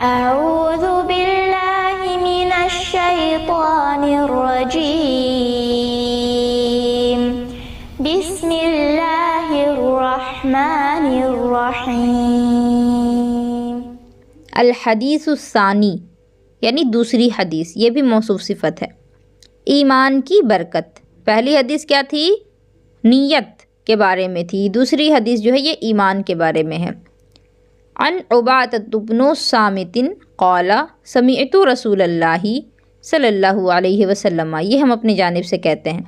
أعوذ بالله من الشيطان الرجيم بسم الله الرحمن الرحيم۔ الحدیث الثانی یعنی دوسری حدیث، یہ بھی موصوف صفت ہے۔ ایمان کی برکت، پہلی حدیث کیا تھی؟ نیت کے بارے میں تھی، دوسری حدیث جو ہے یہ ایمان کے بارے میں ہے۔ عن عبادۃ بن صامت قال سمعت رسول اللہ صلی اللہ علیہ وسلم، یہ ہم اپنی جانب سے کہتے ہیں،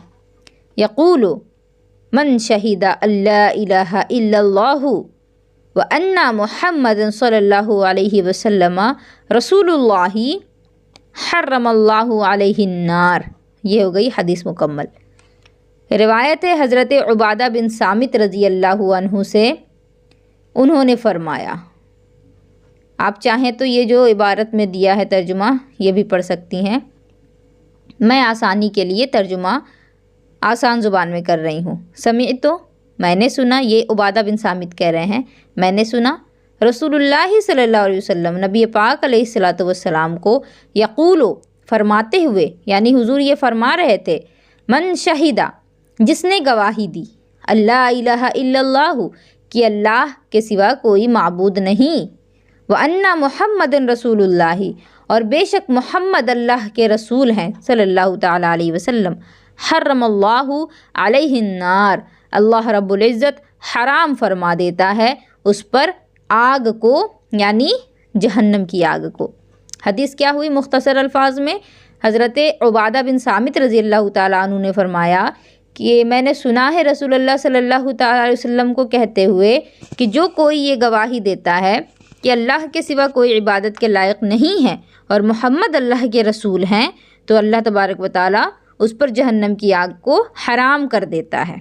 یقول من شہد اللہ الہ الا اللہ وان محمد صلی اللہ علیہ وسلم رسول اللہ حرم اللہ علیہ النار۔ یہ ہو گئی حدیث مکمل۔ روایت ہے حضرت عبادہ بن صامت رضی اللہ عنہ سے، انہوں نے فرمایا، آپ چاہیں تو یہ جو عبارت میں دیا ہے ترجمہ یہ بھی پڑھ سکتی ہیں، میں آسانی کے لیے ترجمہ آسان زبان میں کر رہی ہوں۔ سمعت، میں نے سنا، یہ عبادہ بن صامت کہہ رہے ہیں، میں نے سنا رسول اللہ صلی اللہ علیہ وسلم، نبی پاک علیہ الصلاۃ والسلام کو، یقول، فرماتے ہوئے، یعنی حضور یہ فرما رہے تھے، من شہیدہ، جس نے گواہی دی، اللہ الہ الا اللہ، کہ اللہ کے سوا کوئی معبود نہیں، وَأَنَّ مُحَمَّدٌ رسول اللہ، اور بے شک محمد اللہ کے رسول ہیں صلی اللہ تعالیٰ علیہ وسلم، حرم اللہ علیہ النار، اللہ رب العزت حرام فرما دیتا ہے اس پر آگ کو، یعنی جہنم کی آگ کو۔ حدیث کیا ہوئی مختصر الفاظ میں؟ حضرت عبادہ بن صامت رضی اللہ تعالیٰ عنہ نے فرمایا کہ میں نے سنا ہے رسول اللہ صلی اللہ تعالیٰ علیہ وسلم کو کہتے ہوئے کہ جو کوئی یہ گواہی دیتا ہے کہ اللہ کے سوا کوئی عبادت کے لائق نہیں ہے اور محمد اللہ کے رسول ہیں، تو اللہ تبارک و تعالیٰ اس پر جہنم کی آگ کو حرام کر دیتا ہے۔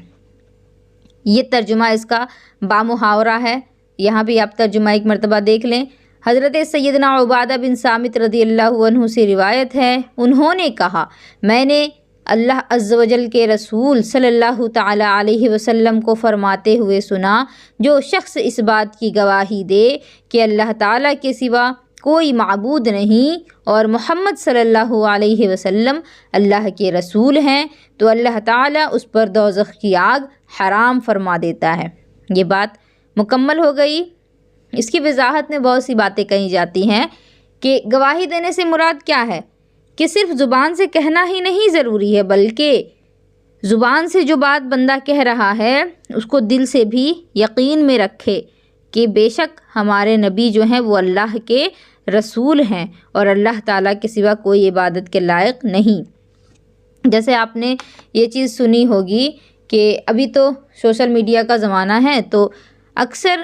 یہ ترجمہ اس کا بامحاورہ ہے، یہاں بھی آپ ترجمہ ایک مرتبہ دیکھ لیں۔ حضرت سیدنا عبادہ بن صامت رضی اللہ عنہ سے روایت ہے، انہوں نے کہا، میں نے اللہ عز و جل کے رسول صلی اللہ تعالیٰ علیہ وسلم کو فرماتے ہوئے سنا، جو شخص اس بات کی گواہی دے کہ اللہ تعالیٰ کے سوا کوئی معبود نہیں اور محمد صلی اللہ علیہ وسلم اللہ کے رسول ہیں، تو اللہ تعالیٰ اس پر دوزخ کی آگ حرام فرما دیتا ہے۔ یہ بات مکمل ہو گئی۔ اس کی وضاحت میں بہت سی باتیں کہی جاتی ہیں کہ گواہی دینے سے مراد کیا ہے، کہ صرف زبان سے کہنا ہی نہیں ضروری ہے، بلکہ زبان سے جو بات بندہ کہہ رہا ہے اس کو دل سے بھی یقین میں رکھے کہ بے شک ہمارے نبی جو ہیں وہ اللہ کے رسول ہیں اور اللہ تعالیٰ کے سوا کوئی عبادت کے لائق نہیں۔ جیسے آپ نے یہ چیز سنی ہوگی کہ ابھی تو سوشل میڈیا کا زمانہ ہے، تو اکثر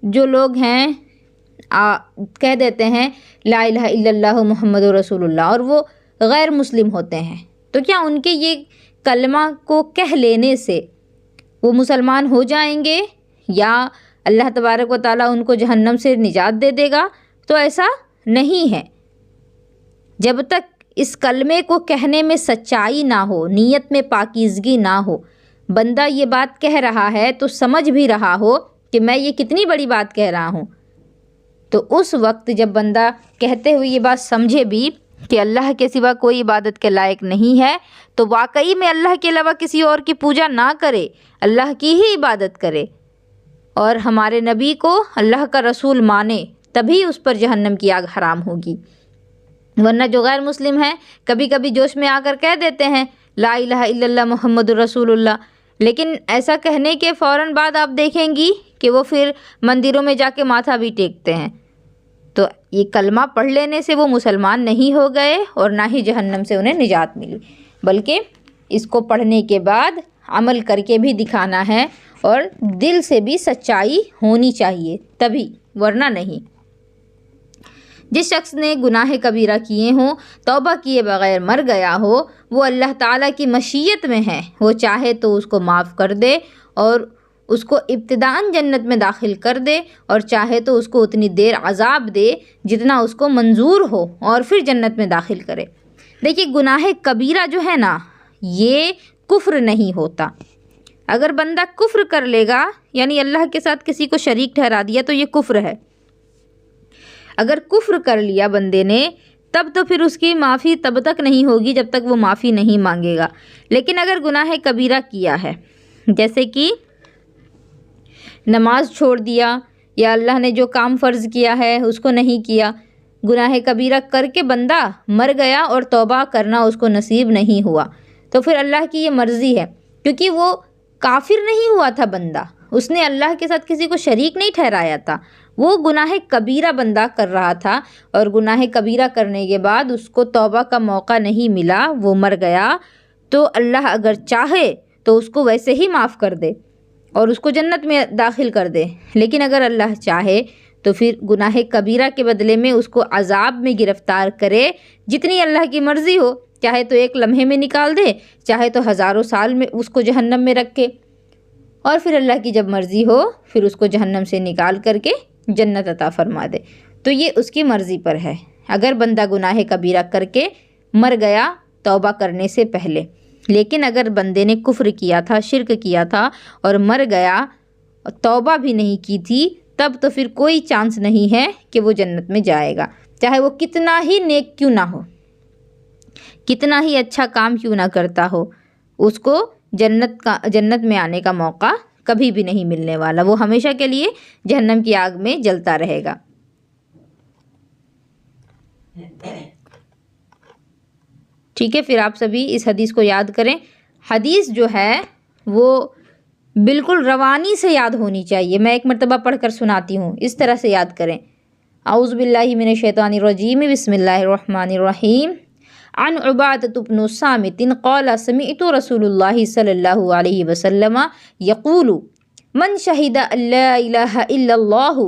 جو لوگ ہیں کہہ دیتے ہیں لا الہ الا اللہ محمد رسول اللہ، اور وہ غیر مسلم ہوتے ہیں، تو کیا ان کے یہ کلمہ کو کہہ لینے سے وہ مسلمان ہو جائیں گے یا اللہ تبارک و تعالیٰ ان کو جہنم سے نجات دے دے گا؟ تو ایسا نہیں ہے۔ جب تک اس کلمے کو کہنے میں سچائی نہ ہو، نیت میں پاکیزگی نہ ہو، بندہ یہ بات کہہ رہا ہے تو سمجھ بھی رہا ہو کہ میں یہ کتنی بڑی بات کہہ رہا ہوں، تو اس وقت جب بندہ کہتے ہوئے یہ بات سمجھے بھی کہ اللہ کے سوا کوئی عبادت کے لائق نہیں ہے، تو واقعی میں اللہ کے علاوہ کسی اور کی پوجا نہ کرے، اللہ کی ہی عبادت کرے اور ہمارے نبی کو اللہ کا رسول مانے، تبھی اس پر جہنم کی آگ حرام ہوگی۔ ورنہ جو غیر مسلم ہیں کبھی کبھی جوش میں آ کر کہہ دیتے ہیں لا الہ الا اللہ محمد رسول اللہ، لیکن ایسا کہنے کے فوراً بعد آپ دیکھیں گی کہ وہ پھر مندروں میں جا کے ماتھا بھی ٹیکتے ہیں۔ تو یہ کلمہ پڑھ لینے سے وہ مسلمان نہیں ہو گئے اور نہ ہی جہنم سے انہیں نجات ملی، بلکہ اس کو پڑھنے کے بعد عمل کر کے بھی دکھانا ہے اور دل سے بھی سچائی ہونی چاہیے، تبھی، ورنہ نہیں۔ جس شخص نے گناہ کبیرہ کیے ہوں، توبہ کیے بغیر مر گیا ہو، وہ اللہ تعالیٰ کی مشیت میں ہے، وہ چاہے تو اس کو معاف کر دے اور اس کو ابتداءً جنت میں داخل کر دے، اور چاہے تو اس کو اتنی دیر عذاب دے جتنا اس کو منظور ہو اور پھر جنت میں داخل کرے۔ دیکھیے گناہ کبیرہ جو ہے نا، یہ کفر نہیں ہوتا۔ اگر بندہ کفر کر لے گا، یعنی اللہ کے ساتھ کسی کو شریک ٹھہرا دیا، تو یہ کفر ہے۔ اگر کفر کر لیا بندے نے تب تو پھر اس کی معافی تب تک نہیں ہوگی جب تک وہ معافی نہیں مانگے گا. لیکن اگر گناہ کبیرہ کیا ہے، جیسے کہ نماز چھوڑ دیا یا اللہ نے جو کام فرض کیا ہے اس کو نہیں کیا، گناہ کبیرہ کر کے بندہ مر گیا اور توبہ کرنا اس کو نصیب نہیں ہوا، تو پھر اللہ کی یہ مرضی ہے، کیونکہ وہ کافر نہیں ہوا تھا بندہ، اس نے اللہ کے ساتھ کسی کو شریک نہیں ٹھہرایا تھا، وہ گناہ کبیرہ بندہ کر رہا تھا، اور گناہ کبیرہ کرنے کے بعد اس کو توبہ کا موقع نہیں ملا، وہ مر گیا، تو اللہ اگر چاہے تو اس کو ویسے ہی معاف کر دے اور اس کو جنت میں داخل کر دے. لیکن اگر اللہ چاہے تو پھر گناہ کبیرہ کے بدلے میں اس کو عذاب میں گرفتار کرے، جتنی اللہ کی مرضی ہو، چاہے تو ایک لمحے میں نکال دے، چاہے تو ہزاروں سال میں اس کو جہنم میں رکھے، اور پھر اللہ کی جب مرضی ہو پھر اس کو جہنم سے نکال کر کے جنت عطا فرما دے. تو یہ اس کی مرضی پر ہے. اگر بندہ گناہ کبیرہ کر کے مر گیا توبہ کرنے سے پہلے، لیکن اگر بندے نے کفر کیا تھا، شرک کیا تھا اور مر گیا، توبہ بھی نہیں کی تھی، تب تو پھر کوئی چانس نہیں ہے کہ وہ جنت میں جائے گا، چاہے وہ کتنا ہی نیک کیوں نہ ہو، کتنا ہی اچھا کام کیوں نہ کرتا ہو، اس کو جنت میں آنے کا موقع کبھی بھی نہیں ملنے والا، وہ ہمیشہ کے لیے جہنم کی آگ میں جلتا رہے گا. ٹھیک ہے، پھر آپ سبھی اس حدیث کو یاد کریں. حدیث جو ہے وہ بالکل روانی سے یاد ہونی چاہیے. میں ایک مرتبہ پڑھ کر سناتی ہوں، اس طرح سے یاد کریں. اعوذ باللہ من الشیطان الرجیم، بسم اللہ الرحمن الرحیم. عن عبادۃ بن الصامت قال سمعت رسول اللہ صلی اللہ علیہ وسلم یقول من شہد ان لا الہ الا اللہ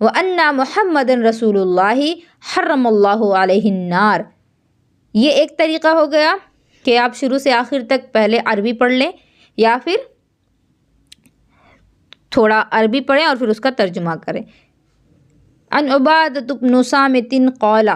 وان محمد رسول اللہ حرم اللہ علیہ النار. یہ ایک طریقہ ہو گیا کہ آپ شروع سے آخر تک پہلے عربی پڑھ لیں، یا پھر تھوڑا عربی پڑھیں اور پھر اس کا ترجمہ کریں. ان عبادۃ بن صامت قال،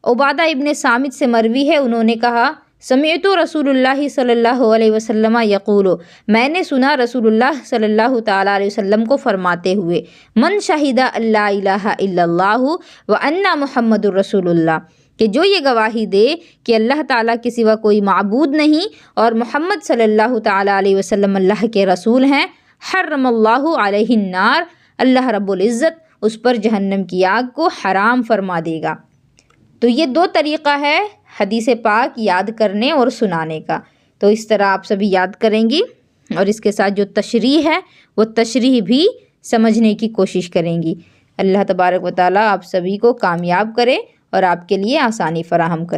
عبادہ ابن صامت سے مروی ہے، انہوں نے کہا سمعت رسول اللہ صلی اللہ علیہ وسلم یقول، میں نے سنا رسول اللہ صلی اللہ تعالیٰ علیہ وسلم کو فرماتے ہوئے، من شہد ان لا الہ الا اللہ وان محمد رسول اللہ، کہ جو یہ گواہی دے کہ اللہ تعالیٰ کے سوا کوئی معبود نہیں اور محمد صلی اللہ تعالیٰ علیہ وسلم اللہ کے رسول ہیں، حرم اللہ علیہ النار، اللہ رب العزت اس پر جہنم کی آگ کو حرام فرما دے گا. تو یہ دو طریقہ ہے حدیث پاک یاد کرنے اور سنانے کا. تو اس طرح آپ سبھی یاد کریں گی، اور اس کے ساتھ جو تشریح ہے وہ تشریح بھی سمجھنے کی کوشش کریں گی. اللہ تبارک و تعالیٰ آپ سبھی کو کامیاب کرے اور آپ کے لیے آسانی فراہم کرے.